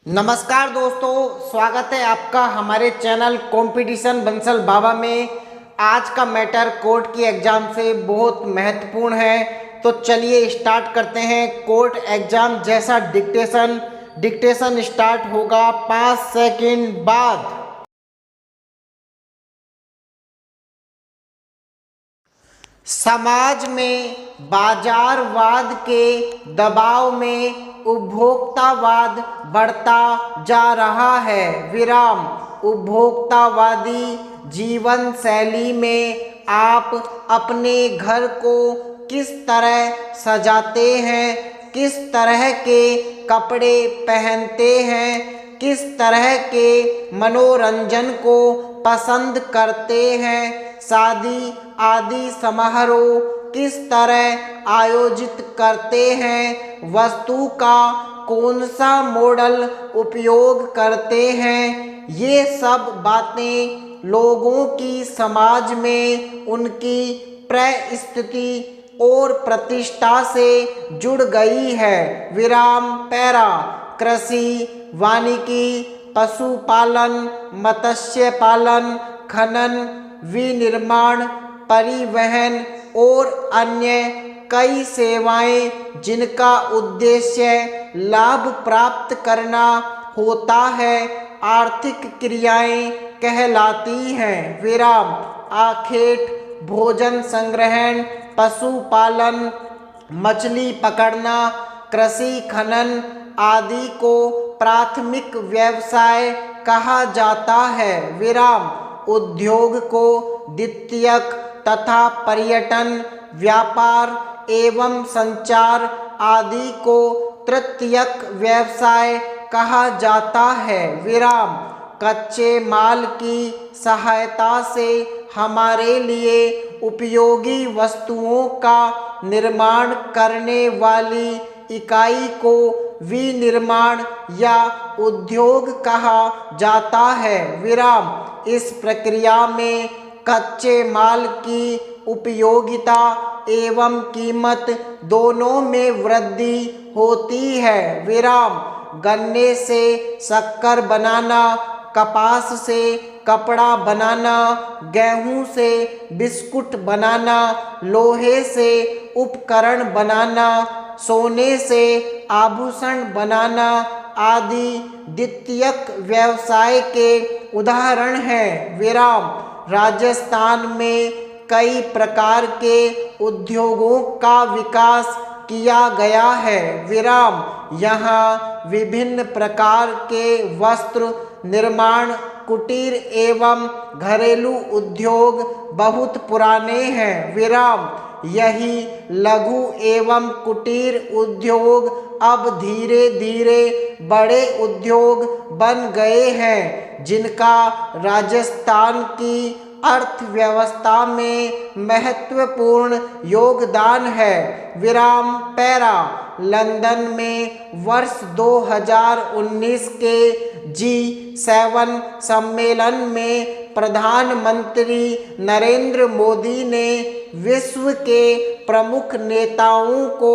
नमस्कार दोस्तों, स्वागत है आपका हमारे चैनल कंपटीशन बंसल बाबा में। आज का मैटर कोर्ट की एग्ज़ाम से बहुत महत्वपूर्ण है, तो चलिए स्टार्ट करते हैं। कोर्ट एग्ज़ाम जैसा डिक्टेशन स्टार्ट होगा 5 सेकंड बाद। समाज में बाजारवाद के दबाव में उपभोक्तावाद बढ़ता जा रहा है। विराम। उपभोक्तावादी जीवन शैली में आप अपने घर को किस तरह सजाते हैं, किस तरह के कपड़े पहनते हैं, किस तरह के मनोरंजन को पसंद करते हैं, शादी आदि समारोह किस तरह आयोजित करते हैं, वस्तु का कौन सा मॉडल उपयोग करते हैं, ये सब बातें लोगों की समाज में उनकी परिस्थिति और प्रतिष्ठा से जुड़ गई है। विराम। पैरा। कृषि, वानिकी, पशुपालन, मत्स्य पालन, खनन, विनिर्माण, परिवहन और अन्य कई सेवाएं जिनका उद्देश्य लाभ प्राप्त करना होता है, आर्थिक क्रियाएं कहलाती हैं। विराम। आखेट, भोजन संग्रहण, पशुपालन, मछली पकड़ना, कृषि, खनन आदि को प्राथमिक व्यवसाय कहा जाता है। विराम। उद्योग को द्वितीयक तथा पर्यटन, व्यापार एवं संचार आदि को तृतीयक व्यवसाय कहा जाता है। विराम। कच्चे माल की सहायता से हमारे लिए उपयोगी वस्तुओं का निर्माण करने वाली इकाई को विनिर्माण या उद्योग कहा जाता है। विराम। इस प्रक्रिया में कच्चे माल की उपयोगिता एवं कीमत दोनों में वृद्धि होती है। विराम। गन्ने से शक्कर बनाना, कपास से कपड़ा बनाना, गेहूं से बिस्कुट बनाना, लोहे से उपकरण बनाना, सोने से आभूषण बनाना आदि द्वितीयक व्यवसाय के उदाहरण हैं। विराम। राजस्थान में कई प्रकार के उद्योगों का विकास किया गया है। विराम। यहाँ विभिन्न प्रकार के वस्त्र निर्माण, कुटीर एवं घरेलू उद्योग बहुत पुराने हैं। विराम। यही लघु एवं कुटीर उद्योग अब धीरे धीरे बड़े उद्योग बन गए हैं, जिनका राजस्थान की अर्थव्यवस्था में महत्वपूर्ण योगदान है। विराम। पैरा। लंदन में वर्ष 2019 के G7 सम्मेलन में प्रधानमंत्री नरेंद्र मोदी ने विश्व के प्रमुख नेताओं को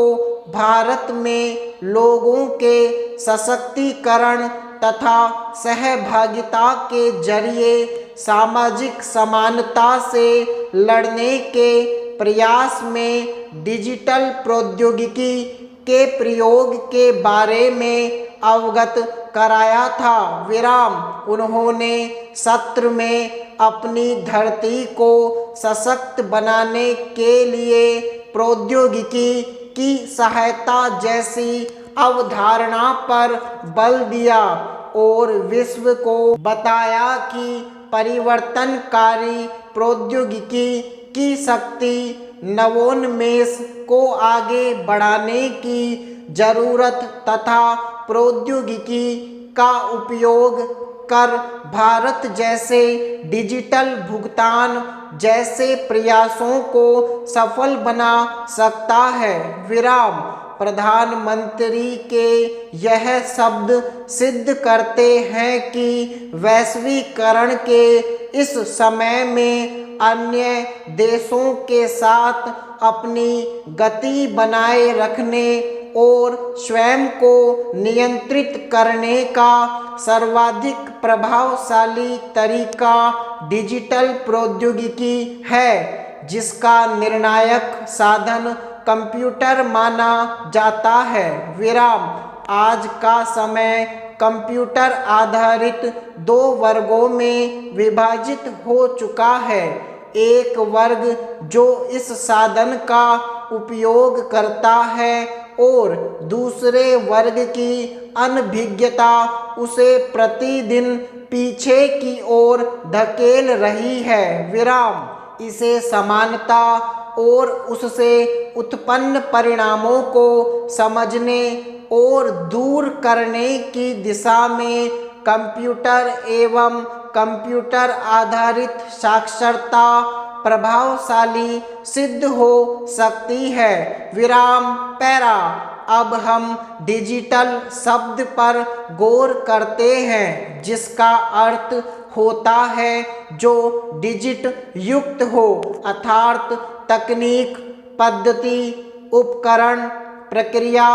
भारत में लोगों के सशक्तिकरण तथा सहभागिता के जरिए सामाजिक समानता से लड़ने के प्रयास में डिजिटल प्रौद्योगिकी के प्रयोग के बारे में अवगत कराया था। विराम। उन्होंने सत्र में अपनी धरती को सशक्त बनाने के लिए प्रौद्योगिकी की सहायता जैसी अवधारणा पर बल दिया और विश्व को बताया कि परिवर्तनकारी प्रौद्योगिकी की शक्ति नवोन्मेष को आगे बढ़ाने की जरूरत तथा प्रौद्योगिकी का उपयोग कर भारत जैसे डिजिटल भुगतान जैसे प्रयासों को सफल बना सकता है। विराम। प्रधानमंत्री के यह शब्द सिद्ध करते हैं कि वैश्वीकरण के इस समय में अन्य देशों के साथ अपनी गति बनाए रखने और स्वयं को नियंत्रित करने का सर्वाधिक प्रभावशाली तरीका डिजिटल प्रौद्योगिकी है, जिसका निर्णायक साधन कंप्यूटर माना जाता है। विराम। आज का समय कंप्यूटर आधारित दो वर्गों में विभाजित हो चुका है। एक वर्ग जो इस साधन का उपयोग करता है और दूसरे वर्ग की अनभिज्ञता उसे प्रतिदिन पीछे की ओर धकेल रही है। विराम। इसे समानता और उससे उत्पन्न परिणामों को समझने और दूर करने की दिशा में कंप्यूटर एवं कंप्यूटर आधारित साक्षरता प्रभावशाली सिद्ध हो सकती है। विराम। पैरा। अब हम डिजिटल शब्द पर गौर करते हैं, जिसका अर्थ होता है जो डिजिट युक्त हो, अर्थात तकनीक, पद्धति, उपकरण, प्रक्रिया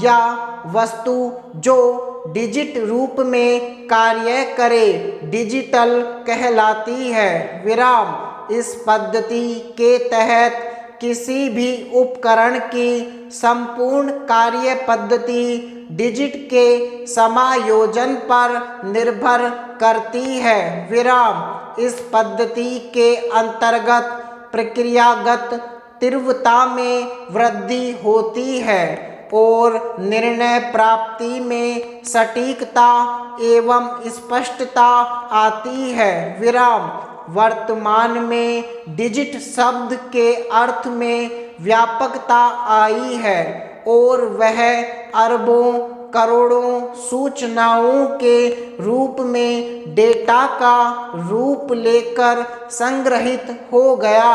या वस्तु जो डिजिट रूप में कार्य करे, डिजिटल कहलाती है। विराम। इस पद्धति के तहत किसी भी उपकरण की संपूर्ण कार्य पद्धति डिजिट के समायोजन पर निर्भर करती है। विराम। इस पद्धति के अंतर्गत प्रक्रियागत तीव्रता में वृद्धि होती है और निर्णय प्राप्ति में सटीकता एवं स्पष्टता आती है। विराम। वर्तमान में डिजिट शब्द के अर्थ में व्यापकता आई है और वह अरबों करोड़ों सूचनाओं के रूप में डेटा का रूप लेकर संग्रहित हो गया,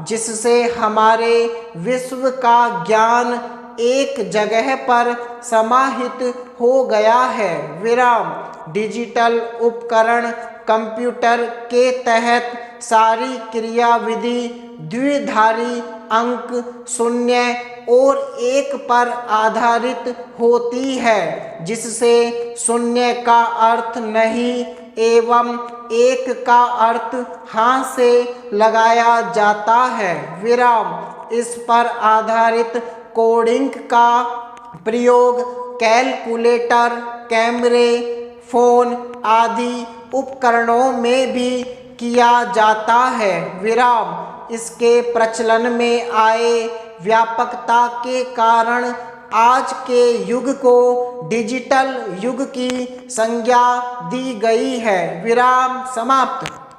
जिससे हमारे विश्व का ज्ञान एक जगह पर समाहित हो गया है। विराम। डिजिटल उपकरण कंप्यूटर के तहत सारी क्रियाविधि द्विधारी अंक 0 और 1 पर आधारित होती है, जिससे 0 का अर्थ नहीं एवं 1 का अर्थ हाँ से लगाया जाता है। विराम। इस पर आधारित कोडिंग का प्रयोग कैलकुलेटर, कैमरे, फोन आदि उपकरणों में भी किया जाता है। विराम। इसके प्रचलन में आए व्यापकता के कारण आज के युग को डिजिटल युग की संज्ञा दी गई है। विराम समाप्त।